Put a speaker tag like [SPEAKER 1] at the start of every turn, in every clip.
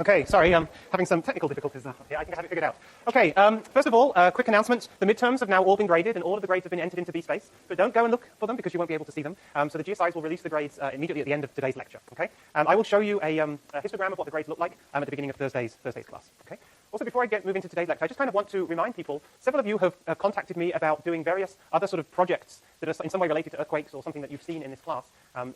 [SPEAKER 1] Okay, sorry, I'm having some technical difficulties here. I think I have it figured out. Okay, first of all, quick announcement. The midterms have now all been graded, and all of the grades have been entered into bSpace. But don't go and look for them because you won't be able to see them. So the GSIs will release the grades immediately at the end of today's lecture. Okay, I will show you a histogram of what the grades look like at the beginning of Thursday's class. Okay. Also, before I move into today's lecture, I just kind of want to remind people, several of you have contacted me about doing various other sort of projects that are in some way related to earthquakes or something that you've seen in this class.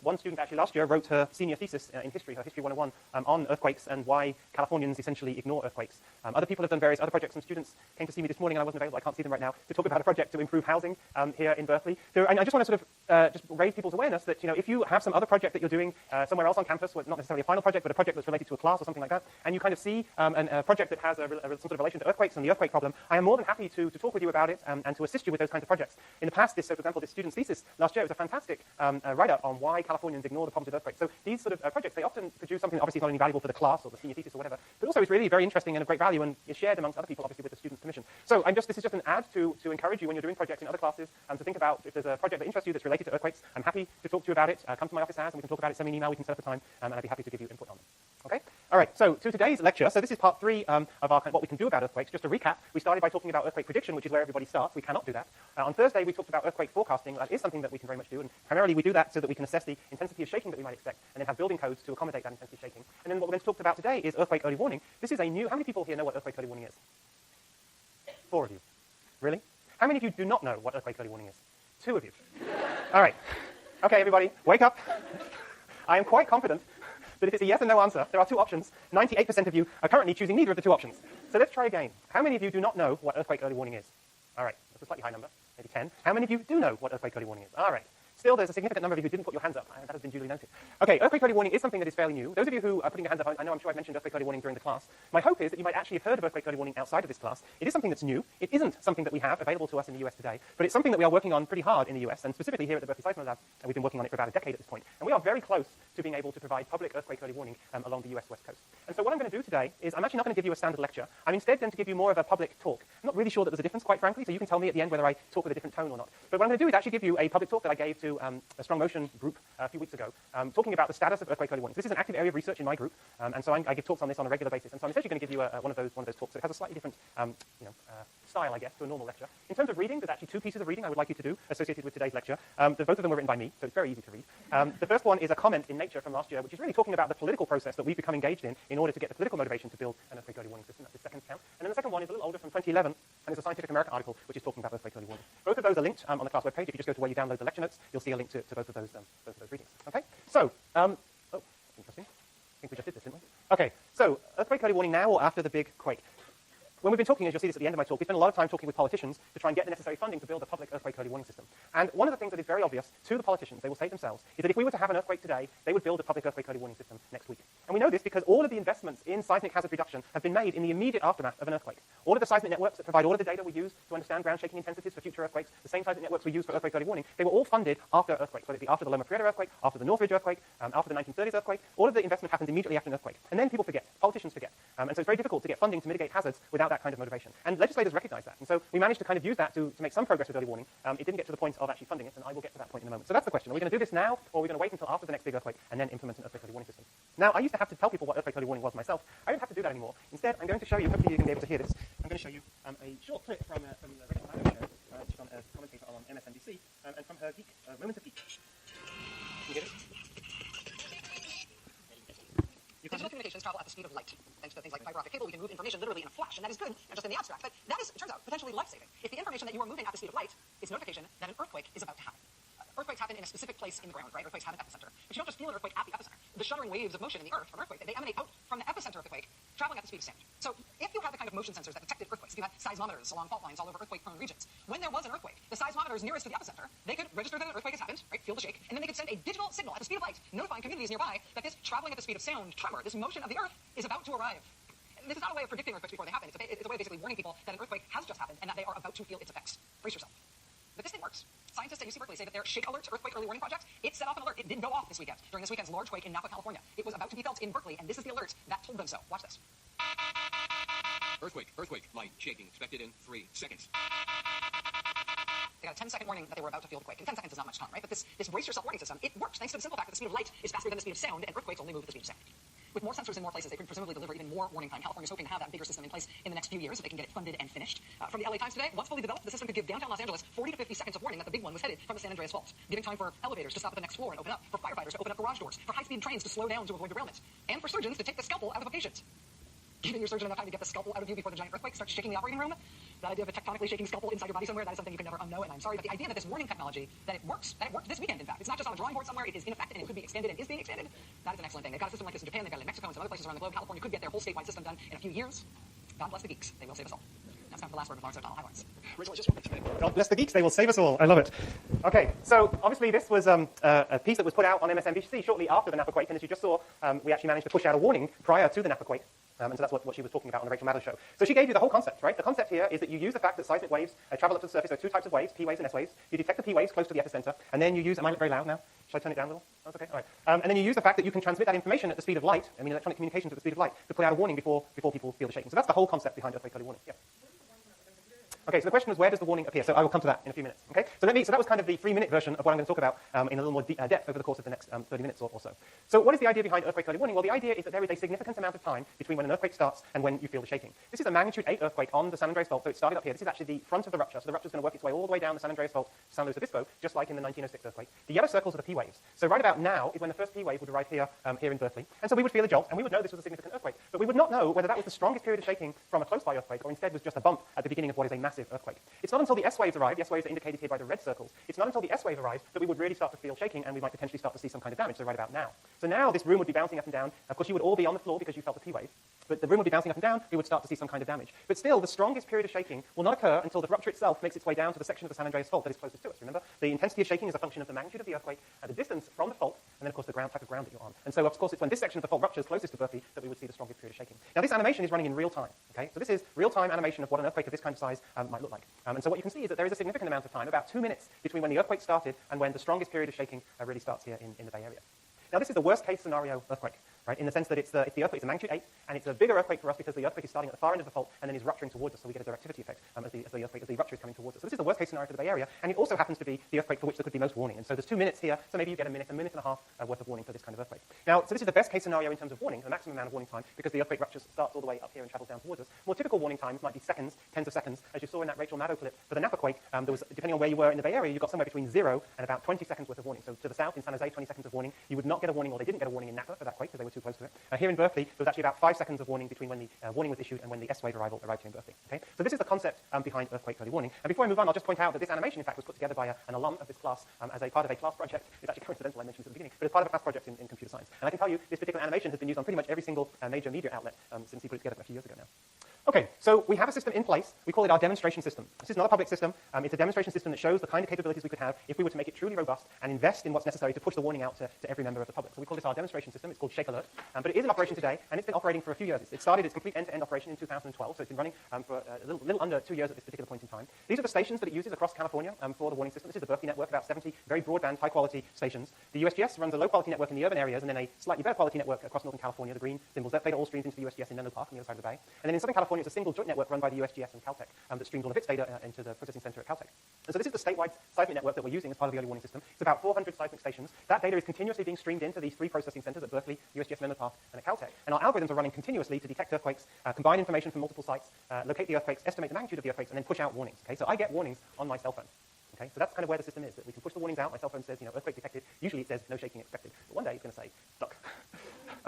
[SPEAKER 1] One student actually last year wrote her senior thesis in history, her History 101, on earthquakes and why Californians essentially ignore earthquakes. Other people have done various other projects. Some students came to see me this morning, and I wasn't available, I can't see them right now, to talk about a project to improve housing here in Berkeley. So, and I just want to sort of just raise people's awareness that, if you have some other project that you're doing somewhere else on campus, well, not necessarily a final project, but a project that's related to a class or something like that, and you kind of see a project that has some sort of relation to earthquakes and the earthquake problem, I am more than happy to talk with you about it and to assist you with those kinds of projects. In the past, for example, this student's thesis last year was a fantastic write-up on why Californians ignore the problems of earthquakes. So these sort of projects, they often produce something that obviously is not only valuable for the class or the senior thesis or whatever, but also is really very interesting and of great value and is shared amongst other people, obviously, with the student's permission. So this is just an ad to encourage you when you're doing projects in other classes to think about if there's a project that interests you that's related to earthquakes. I'm happy to talk to you about it. Come to my office hours and we can talk about it. Send me an email. We can set up a time, and I'd be happy to give you input on it. Okay? All right, so to today's lecture, so this is part 3 of our what we can do about earthquakes. Just to recap, we started by talking about earthquake prediction, which is where everybody starts. We cannot do that. On Thursday, we talked about earthquake forecasting. That is something that we can very much do, and primarily we do that so that we can assess the intensity of shaking that we might expect, and then have building codes to accommodate that intensity of shaking. And then what we're going to talk about today is earthquake early warning. This is a new... How many people here know what earthquake early warning is? 4 of you. Really? How many of you do not know what earthquake early warning is? 2 of you. All right. Okay, everybody, wake up. I am quite confident that if it's a yes or no answer, there are 2 options. 98% of you are currently choosing neither of the 2 options. So let's try again. How many of you do not know what earthquake early warning is? All right, that's a slightly high number, maybe 10. How many of you do know what earthquake early warning is? All right. Still, there's a significant number of you who didn't put your hands up, and that has been duly noted. Okay, earthquake early warning is something that is fairly new. Those of you who are putting your hands up, I know I'm sure I've mentioned earthquake early warning during the class. My hope is that you might actually have heard of earthquake early warning outside of this class. It is something that's new. It isn't something that we have available to us in the US today, but it's something that we are working on pretty hard in the US, and specifically here at the Berkeley Seismo Lab, and we've been working on it for about a decade at this point. And we are very close to being able to provide public earthquake early warning along the US West Coast. And so what I'm going to do today is I'm actually not going to give you a standard lecture. I'm instead going to give you more of a public talk. I'm not really sure that there's a difference, quite frankly, so you can tell me at the end whether I talk with a different tone or not. But what I'm going to do is actually give you a public talk that I gave to a strong motion group a few weeks ago, talking about the status of earthquake early warnings. This is an active area of research in my group, and so I give talks on this on a regular basis. And so I'm essentially going to give you one of those talks. So it has a slightly different style, I guess, to a normal lecture. In terms of reading, there's actually 2 pieces of reading I would like you to do associated with today's lecture. Both of them were written by me, so it's very easy to read. The first one is a comment in Nature from last year, which is really talking about the political process that we've become engaged in order to get the political motivation to build an earthquake early warning system. That's the second count. And then the second one is a little older, from 2011, and it's a Scientific American article which is talking about earthquake early warning. Both of those are linked on the class webpage. If you just go to where you download the lecture notes, you'll see a link to both of those readings. Okay? So, oh, interesting. I think we just did this, didn't we? Okay, so earthquake early warning now or after the big quake? When we've been talking, as you'll see this at the end of my talk, we spent a lot of time talking with politicians to try and get the necessary funding to build a public earthquake early warning system. And one of the things that is very obvious to the politicians, they will say it themselves, is that if we were to have an earthquake today, they would build a public earthquake early warning system next week. And we know this because all of the investments in seismic hazard reduction have been made in the immediate aftermath of an earthquake. All of the seismic networks that provide all of the data we use to understand ground shaking intensities for future earthquakes, the same seismic networks we use for earthquake early warning, they were all funded after earthquakes, whether it be after the Loma Prieta earthquake, after the Northridge earthquake, after the 1930s earthquake. All of the investment happens immediately after an earthquake. And then people forget. Politicians forget. And so it's very difficult to get funding to mitigate hazards without that kind of motivation. And legislators recognize that. And so we managed to kind of use that to make some progress with early warning. It didn't get to the point of actually funding it, and I will get to that point in a moment. So that's the question. Are we going to do this now, or are we going to wait until after the next big earthquake and then implement an earthquake early warning system? Now, I used to have to tell people what earthquake early warning was myself. I don't have to do that anymore. Instead, I'm going to show you, hopefully you're going to be able to hear this, I'm going to show you a short clip from the Rachel Maddow show, which is on a commentator on MSNBC, and from her geek, Moments of Geek. Can you hear this?
[SPEAKER 2] Digital communications travel at the speed of light. Thanks to things like fiber optic cable, we can move information literally in a flash, and that is good, and just in the abstract. But that is, it turns out, potentially life-saving. If the information that you are moving at the speed of light is notification that an earthquake is about to happen. Earthquakes happen in a specific place in the ground, right? Earthquakes have an epicenter. But you don't just feel an earthquake at the epicenter. The shuddering waves of motion in the earth from an earthquake, they emanate out from the epicenter of the quake, traveling at the speed of sound. So if you have the kind of motion sensors that detected earthquakes, if you had seismometers along fault lines all over earthquake-prone regions, when there was an earthquake, the seismometers nearest to the epicenter, they could register that an earthquake has happened, right? Feel the shake, and then they could send a digital signal at the speed of light, notifying communities nearby that this traveling at the speed of sound tremor, this motion of the earth, is about to arrive. This is not a way of predicting earthquakes before they happen. It's a way of basically warning people that an earthquake has just happened and that they are about to feel its effects. Brace yourself. But this thing works. Scientists at UC Berkeley say that their Shake Alert earthquake early warning project, it set off an alert. It didn't go off this weekend, during this weekend's large quake in Napa, California. It was about to be felt in Berkeley, and this is the alert that told them so. Watch this.
[SPEAKER 3] Earthquake, light shaking expected in 3 seconds.
[SPEAKER 2] They got a 10-second warning that they were about to feel the quake. And 10 seconds is not much time, right? But this brace yourself warning system, it works thanks to the simple fact that the speed of light is faster than the speed of sound, and earthquakes only move at the speed of sound. With more sensors in more places, they could presumably deliver even more warning time. California's hoping to have that bigger system in place in the next few years if they can get it funded and finished. From the LA Times today, once fully developed, the system could give downtown Los Angeles 40 to 50 seconds of warning that the big one was headed from the San Andreas Fault, giving time for elevators to stop at the next floor and open up, for firefighters to open up garage doors, for high-speed trains to slow down to avoid derailment, and for surgeons to take the scalpel out of a patient. Giving your surgeon enough time to get the scalpel out of you before the giant earthquake starts shaking the operating room. That idea of a tectonically shaking scalpel inside your body somewhere, that is something you can never unknow, and I'm sorry, but the idea that this warning technology, that it works, that it worked this weekend, in fact. It's not just on a drawing board somewhere, it is in effect, and it could be expanded and is being expanded. That is an excellent thing. They've got a system like this in Japan, they've got it in Mexico, and some other places around the globe. California could get their whole statewide system done in a few years. God bless the geeks. They will save us all. That's time for the last word with Lawrence O'Donnell. Hi, Lawrence. Rachel, it's just one thing.
[SPEAKER 1] God bless the geeks, they will save us all. I love it. Okay, so obviously this was a piece that was put out on MSNBC shortly after the Napa quake, and as you just saw, we actually managed to push out a warning prior to the Napa quake. And so that's what she was talking about on the Rachel Maddow show. So she gave you the whole concept, right? The concept here is that you use the fact that seismic waves travel up to the surface. There are two types of waves, P waves and S waves. You detect the P waves close to the epicenter, and then you use, am I very loud now? Should I turn it down a little? That's okay, all right. And then you use the fact that you can transmit that information at the speed of light, I mean electronic communications at the speed of light, to put out a warning before people feel the shaking. So that's the whole concept behind earthquake early warning. Yeah. Okay, so the question was, where does the warning appear? So I will come to that in a few minutes. Okay, so that was kind of the 3-minute version of what I'm going to talk about in a little more depth over the course of the next 30 minutes or so. So what is the idea behind earthquake early warning? Well, the idea is that there is a significant amount of time between when an earthquake starts and when you feel the shaking. This is a magnitude 8 earthquake on the San Andreas Fault, so it started up here. This is actually the front of the rupture, so the rupture is going to work its way all the way down the San Andreas Fault to San Luis Obispo, just like in the 1906 earthquake. The yellow circles are the P waves. So right about now is when the first P wave would arrive here in Berkeley, and so we would feel a jolt, and we would know this was a significant earthquake, but we would not know whether that was the strongest period of shaking from a close-by earthquake or instead was just a bump at the beginning of what is a massive earthquake. It's not until the S waves arrive, the S waves are indicated here by the red circles, it's not until the S wave arrives that we would really start to feel shaking and we might potentially start to see some kind of damage, so right about now. So now this room would be bouncing up and down. Of course, you would all be on the floor because you felt the P wave, but the room would be bouncing up and down, we would start to see some kind of damage. But still, the strongest period of shaking will not occur until the rupture itself makes its way down to the section of the San Andreas Fault that is closest to us. Remember, the intensity of shaking is a function of the magnitude of the earthquake at the distance from the fault, and then, of course, the type of ground that you're on. And so, of course, it's when this section of the fault ruptures closest to Berkeley that we would see the strongest period of shaking. Now, this animation is running in real time, okay? So this is real-time animation of what an earthquake of this kind of size might look like. And so what you can see is that there is a significant amount of time, about 2 minutes, between when the earthquake started and when the strongest period of shaking really starts here in the Bay Area. Now, this is the worst-case scenario earthquake, right, in the sense that it's the earthquake, it's a magnitude 8, and it's a bigger earthquake for us because the earthquake is starting at the far end of the fault and then is rupturing towards us, so we get a directivity effect as the rupture is coming towards us. So this is the worst-case scenario for the Bay Area, and it also happens to be the earthquake for which there could be most warning. And so there's 2 minutes here, so maybe you get a minute and a half worth of warning for this kind of earthquake. Now, so this is the best-case scenario in terms of warning, the maximum amount of warning time, because the earthquake ruptures starts all the way up here and travels down towards us. More typical warning times might be seconds, tens of seconds. As you saw in that Rachel Maddow clip for the Napa quake, there was, depending on where you were in the Bay Area, you got somewhere between 0 and about 20 seconds worth of warning. So to the south in San Jose, 20 seconds of warning. You would not get a warning, or they didn't get a warning in Napa for that quake because they were too close to it. Here in Berkeley, there was actually about 5 seconds of warning between when the warning was issued and when the S wave arrived here in Berkeley. Okay? So this is the concept behind earthquake early warning. And before I move on, I'll just point out that this animation, in fact, was put together by an alum of this class as a part of a class project. It's actually coincidental, I mentioned this at the beginning, but it's part of a class project in computer science. And I can tell you, this particular animation has been used on pretty much every single major media outlet since he put it together a few years ago now. Okay, so we have a system in place. We call it our demonstration system. This is not a public system. It's a demonstration system that shows the kind of capabilities we could have if we were to make it truly robust and invest in what's necessary to push the warning out to every member of the public. So we call this our demonstration system. It's called Shake Alert. But it is in operation today, and it's been operating for a few years. It started its complete end-to-end operation in 2012, so it's been running for a little under 2 years at this particular point in time. These are the stations that it uses across California for the warning system. This is the Berkeley network, about 70 very broadband, high-quality stations. The USGS runs a low-quality network in the urban areas, and then a slightly better quality network across Northern California, the green symbols. That data all streams into the USGS in Menlo Park on the other side of the bay. And then in Southern California, it's a single joint network run by the USGS and Caltech that streams all of its data into the processing center at Caltech. And so this is the statewide seismic network that we're using as part of the early warning system. It's about 400 seismic stations. That data is continuously being streamed into these 3 processing centers at Berkeley, USGS Menlo Park, and at Caltech. And our algorithms are running continuously to detect earthquakes, combine information from multiple sites, locate the earthquakes, estimate the magnitude of the earthquakes, and then push out warnings. Okay, so I get warnings on my cell phone. Okay, so that's kind of where the system is, that we can push the warnings out. My cell phone says, earthquake detected. Usually it says no shaking expected. But one day it's going to say, look.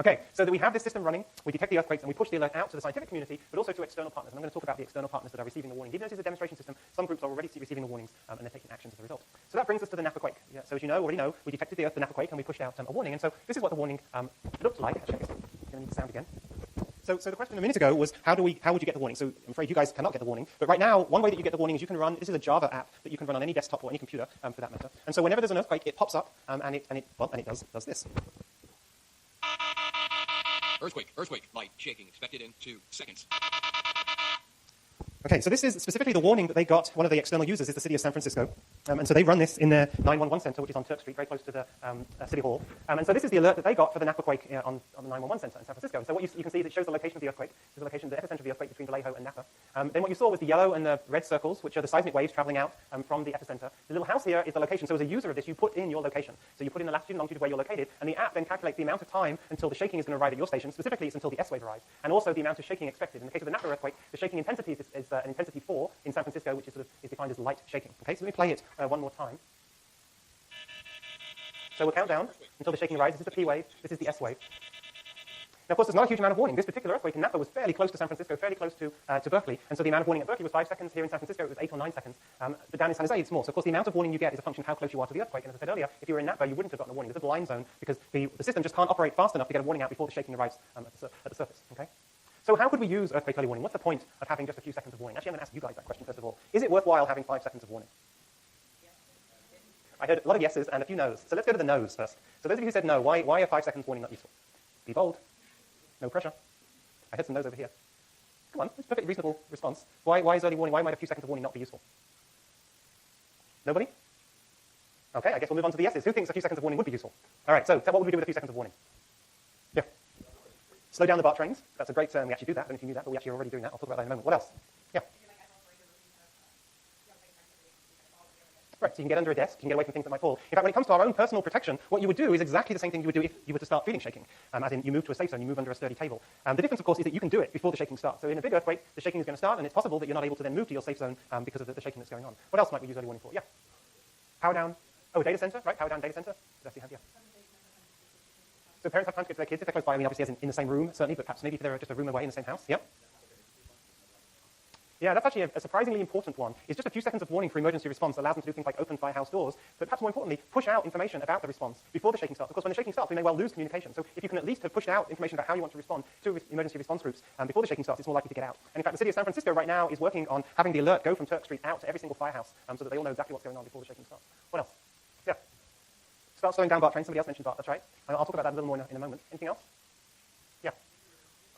[SPEAKER 1] Okay, so that we have this system running, we detect the earthquakes, and we push the alert out to the scientific community, but also to external partners. And I'm going to talk about the external partners that are receiving the warning. Even though this is a demonstration system, some groups are already receiving the warnings, and they're taking actions as a result. So that brings us to the Napa quake. Yeah, so as you already know, we detected the Napa quake, and we pushed out a warning. And so this is what the warning looked like. Actually, I guess I'm going to need the sound again. So the question a minute ago was, how would you get the warning? So I'm afraid you guys cannot get the warning. But right now, one way that you get the warning is you can run, this is a Java app that you can run on any desktop or any computer for that matter. And so whenever there's an earthquake, it pops up, and it does this.
[SPEAKER 3] Earthquake. Light shaking expected in 2 seconds.
[SPEAKER 1] Okay, so this is specifically the warning that they got. One of the external users is the city of San Francisco. And so they run this in their 911 center, which is on Turk Street, very close to the City Hall. And so this is the alert that they got for the Napa quake on the 911 center in San Francisco. And so what you can see is it shows the location of the earthquake. This is the location, the epicenter of the earthquake between Vallejo and Napa. Then what you saw was the yellow and the red circles, which are the seismic waves traveling out from the epicenter. The little house here is the location. So as a user of this, you put in your location. So you put in the latitude and longitude where you're located, and the app then calculates the amount of time until the shaking is going to arrive at your station. Specifically, it's until the S wave arrives, and also the amount of shaking expected. In the case of the Napa earthquake, the shaking intensity is an intensity 4 in San Francisco, which is defined as light shaking. Okay, so let me play it one more time. So we'll count down until the shaking arrives. This is the P wave. This is the S wave. Now, of course, there's not a huge amount of warning. This particular earthquake in Napa was fairly close to San Francisco, fairly close to Berkeley, and so the amount of warning at Berkeley was 5 seconds. Here in San Francisco, it was 8 or 9 seconds. But down in San Jose, it's more. So, of course, the amount of warning you get is a function of how close you are to the earthquake. And as I said earlier, if you were in Napa, you wouldn't have gotten a warning. There's a blind zone because the system just can't operate fast enough to get a warning out before the shaking arrives at the surface. Okay? So how could we use earthquake early warning? What's the point of having just a few seconds of warning? Actually, I'm going to ask you guys that question first of all. Is it worthwhile having 5 seconds of warning? I heard a lot of yeses and a few no's. So let's go to the no's first. So those of you who said no, why are 5 seconds warning not useful? Be bold. No pressure. I heard some no's over here. Come on, it's a perfectly reasonable response. Why is early warning, why might a few seconds of warning not be useful? Nobody? Okay, I guess we'll move on to the yeses. Who thinks a few seconds of warning would be useful? All right, so what would we do with a few seconds of warning? Yeah. Slow down the BART trains. That's a great term. We actually do that. I don't know if you knew that, but we actually are already doing that. I'll talk about that in a moment. What else? Yeah. Right, so you can get under a desk, you can get away from things that might fall. In fact, when it comes to our own personal protection, what you would do is exactly the same thing you would do if you were to start feeling shaking. As in, you move to a safe zone, you move under a sturdy table. The difference, of course, is that you can do it before the shaking starts. So in a big earthquake, the shaking is going to start, and it's possible that you're not able to then move to your safe zone because of the shaking that's going on. What else might we use early warning for? Yeah. Power down. Oh, data center, right? Power down data center. That's the hand, yeah. So parents have time to get to their kids if they're close by. I mean, obviously, as in the same room, certainly, but perhaps maybe if they're just a room away in the same house. Yeah. Yeah, that's actually a surprisingly important one. It's just a few seconds of warning for emergency response that allows them to do things like open firehouse doors, but perhaps more importantly, push out information about the response before the shaking starts. Of course, when the shaking starts, we may well lose communication. So if you can at least have pushed out information about how you want to respond to emergency response groups before the shaking starts, it's more likely to get out. And in fact, the city of San Francisco right now is working on having the alert go from Turk Street out to every single firehouse so that they all know exactly what's going on before the shaking starts. What else? Yeah. Start slowing down BART trains. Somebody else mentioned BART. That's right. I'll talk about that a little more in a moment. Anything else? Yeah.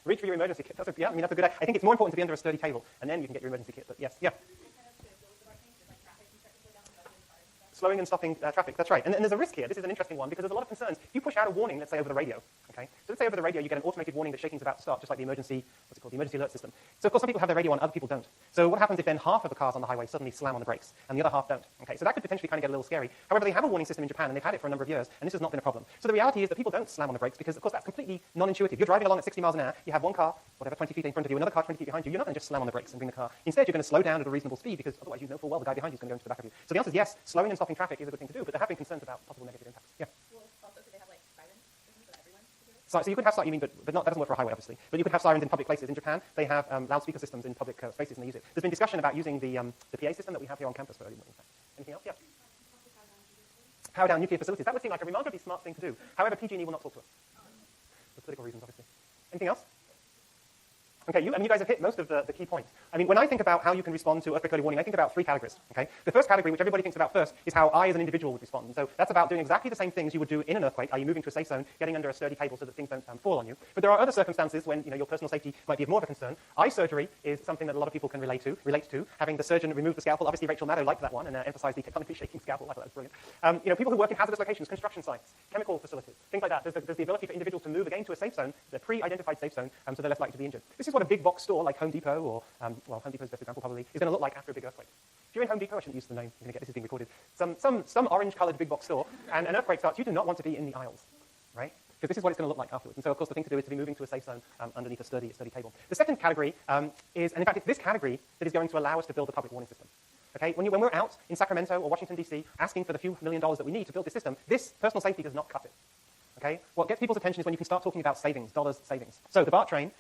[SPEAKER 1] Reach for your emergency kit. That's a good idea. I think it's more important to be under a sturdy table, and then you can get your emergency kit. But yes, yeah. Slowing and stopping traffic, that's right. And there's a risk here. This is an interesting one because there's a lot of concerns. If you push out a warning, let's say over the radio, okay? So let's say over the radio you get an automated warning that shaking's about to start, just like the emergency, the emergency alert system. So of course some people have their radio on, other people don't. So what happens if then half of the cars on the highway suddenly slam on the brakes and the other half don't? Okay, so that could potentially kind of get a little scary. However, they have a warning system in Japan and they've had it for a number of years, and this has not been a problem. So the reality is that people don't slam on the brakes because of course that's completely non-intuitive. You're driving along at 60 miles an hour, you have one car, whatever, 20 feet in front of you, another car 20 feet behind you. You're not going to just slam on the brakes and bring the car. Instead, you're going to slow down at a reasonable speed because otherwise you know full well the guy behind you is going to go into the back of you. So the answer is yes, slowing and stopping traffic is a good thing to do, but they're having concerns about possible negative impacts. Yeah.
[SPEAKER 4] Well, also, do they have like sirens for everyone to do it?
[SPEAKER 1] So you could have sirens, but that doesn't work for a highway, obviously. But you could have sirens in public places. In Japan, they have loudspeaker systems in public spaces, and they use it. There's been discussion about using the PA system that we have here on campus for early morning. Anything else? Yeah. Power down nuclear facilities. That would seem like a remarkably smart thing to do. However, PG&E will not talk to us for political reasons, obviously. Anything else? Okay, you guys have hit most of the key points. I mean, when I think about how you can respond to earthquake early warning, I think about 3 categories. Okay, the first category, which everybody thinks about first, is how I as an individual would respond. And so that's about doing exactly the same things you would do in an earthquake. Are you moving to a safe zone, getting under a sturdy table so that things don't fall on you? But there are other circumstances when your personal safety might be of more of a concern. Eye surgery is something that a lot of people can relate to. Having the surgeon remove the scalpel. Obviously, Rachel Maddow liked that one and emphasized the tectonically shaking scalpel. I thought that was brilliant. People who work in hazardous locations, construction sites, chemical facilities, things like that. There's the ability for individuals to move again to a safe zone, the pre-identified safe zone, so they're less likely to be injured. This is what a big box store like Home Depot or, Home Depot's best example probably, is going to look like after a big earthquake. If you're in Home Depot, I shouldn't use the name, this is being recorded, some orange-colored big box store, and an earthquake starts, you do not want to be in the aisles, right? Because this is what it's going to look like afterwards. And so, of course, the thing to do is to be moving to a safe zone underneath a sturdy table. The second category is, and in fact, it's this category that is going to allow us to build a public warning system. Okay? When we're out in Sacramento or Washington, D.C., asking for the few $1 million that we need to build this system, this personal safety does not cut it. Okay? What gets people's attention is when you can start talking about savings, dollars savings. So the BART train